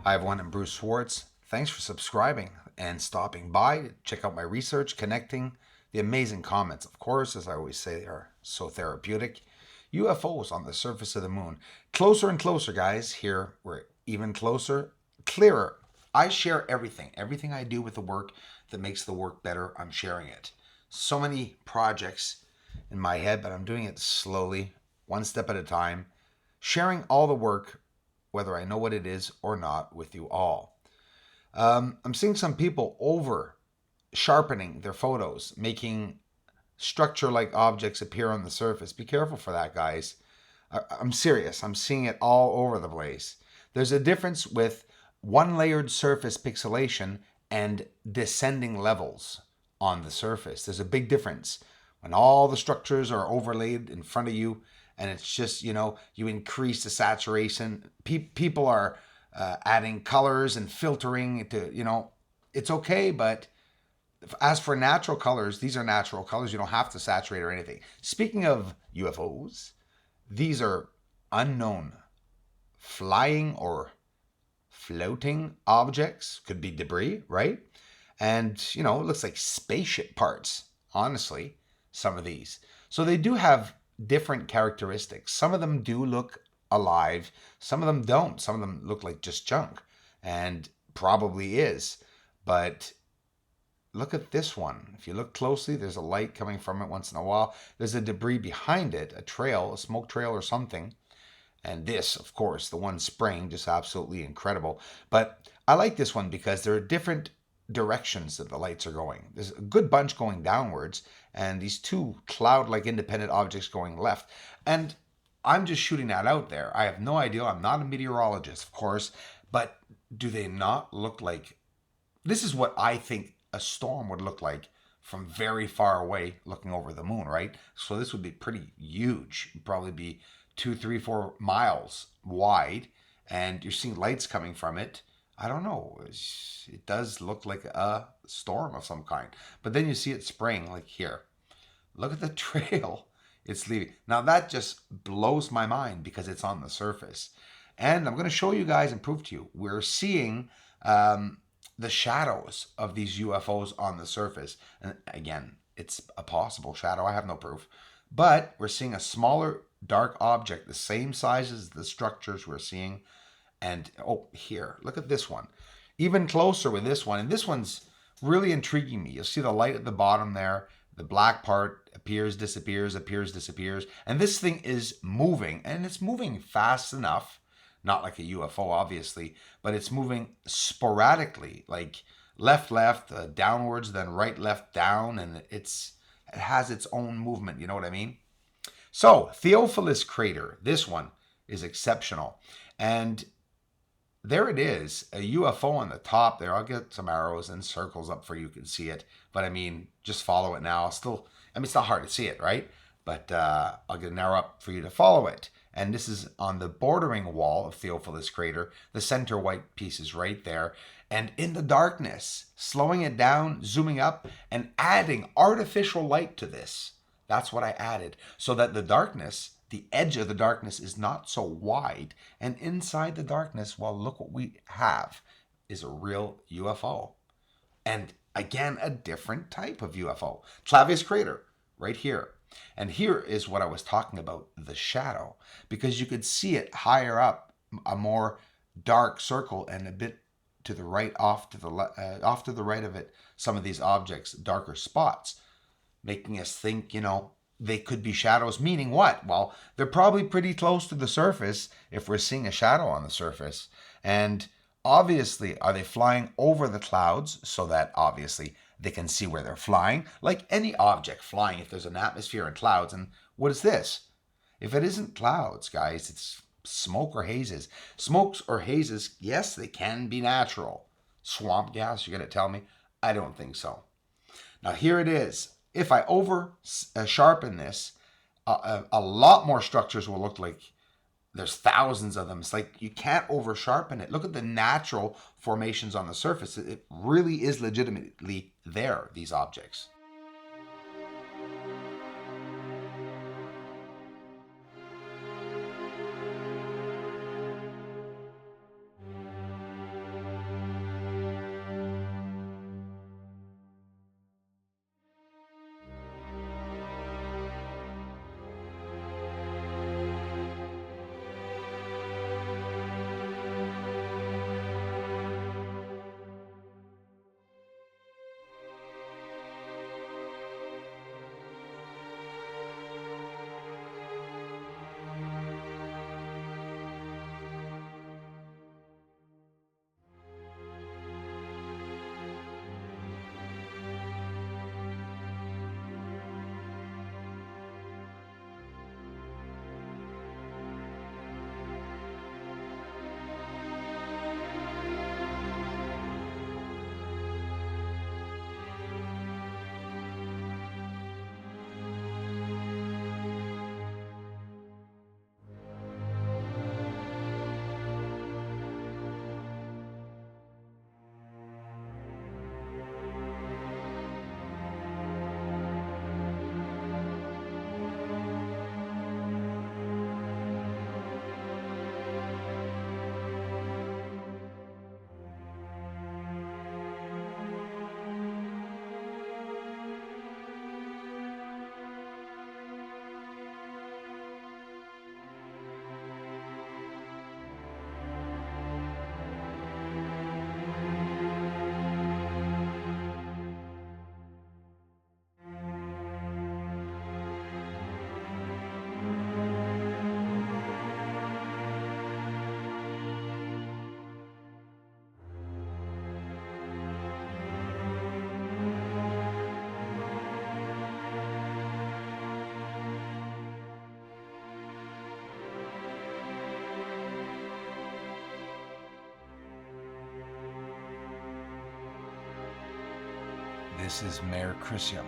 Hi everyone, I'm Bruce Swartz. Thanks for subscribing and stopping by. Check out my research, connecting the amazing comments. Of course, as I always say, they are so therapeutic. UFOs on the surface of the moon. Closer and closer, guys. Here, we're even closer, clearer. I share everything I do with the work that makes the work better, I'm sharing it. So many projects in my head, but I'm doing it slowly, one step at a time, sharing all the work, whether I know what it is or not, with you all. I'm seeing some people over sharpening their photos, making structure-like objects appear on the surface. Be careful for that, guys. I'm serious. I'm seeing it all over the place. There's a difference with one layered surface pixelation and descending levels on the surface. There's a big difference when all the structures are overlaid in front of you and it's just, you increase the saturation. People are adding colors and filtering to, it's okay, but as for natural colors, these are natural colors. You don't have to saturate or anything. Speaking of UFOs, these are unknown flying or floating objects. Could be debris, right? And, it looks like spaceship parts, honestly, some of these. So they do have different characteristics. Some of them do look alive. Some of them don't. Some of them look like just junk, and probably is. But look at this one. If you look closely, there's a light coming from it once in a while. There's a debris behind it, a trail, a smoke trail or something. And this, of course, the one spraying, just absolutely incredible. But I like this one because there are different directions that the lights are going. There's a good bunch going downwards, and these two cloud-like independent objects going left. And I'm just shooting that out there. I have no idea. I'm not a meteorologist, of course, but do they not look like... This is what I think a storm would look like from very far away looking over the moon, right? So this would be pretty huge. It'd probably be 2, 3, 4 miles wide, and you're seeing lights coming from it. I don't know. It does look like a storm of some kind. But then you see it spraying, like here. Look at the trail it's leaving. Now that just blows my mind because it's on the surface. And I'm going to show you guys and prove to you. We're seeing the shadows of these UFOs on the surface. And again, it's a possible shadow. I have no proof. But we're seeing a smaller dark object, the same size as the structures we're seeing. And, oh, here, look at this one. Even closer with this one. And this one's really intriguing me. You'll see the light at the bottom there. The black part appears, disappears, appears, disappears. And this thing is moving. And it's moving fast enough. Not like a UFO, obviously. But it's moving sporadically. Like left, downwards, then right, left, down. And it has its own movement. You know what I mean? So, Theophilus crater, this one is exceptional. And there it is, a UFO on the top there. I'll get some arrows and circles up for you can see it. But I mean, just follow it now. It's not hard to see it, right? But I'll get an arrow up for you to follow it. And this is on the bordering wall of Theophilus crater. The center white piece is right there. And in the darkness, slowing it down, zooming up, and adding artificial light to this. That's what I added, so that the darkness, the edge of the darkness is not so wide. And inside the darkness, well, look what we have is a real UFO. And again, a different type of UFO. Clavius crater, right here. And here is what I was talking about, the shadow. Because you could see it higher up, a more dark circle, and a bit to the right, off to the right of it, some of these objects, darker spots, making us think, they could be shadows, meaning what? Well, they're probably pretty close to the surface if we're seeing a shadow on the surface. And obviously, are they flying over the clouds so that obviously they can see where they're flying? Like any object flying, if there's an atmosphere and clouds. And what is this? If it isn't clouds, guys, it's smoke or hazes. Smokes or hazes, yes, they can be natural. Swamp gas, you're going to tell me? I don't think so. Now, here it is. If I over sharpen this, a lot more structures will look like there's thousands of them. It's like you can't over sharpen it. Look at the natural formations on the surface. It really is legitimately there, these objects. This is Mayor Christian.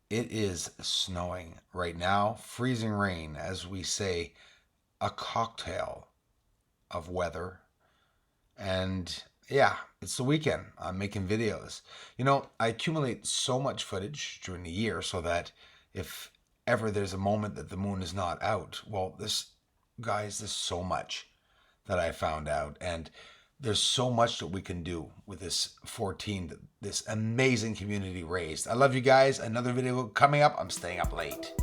It is snowing right now, freezing rain, as we say, a cocktail of weather. And yeah, it's the weekend. I'm making videos. I accumulate so much footage during the year so that if ever there's a moment that the moon is not out, well, there's so much that I found out. And there's so much that we can do with this 14, this amazing community raised. I love you guys. Another video coming up. I'm staying up late.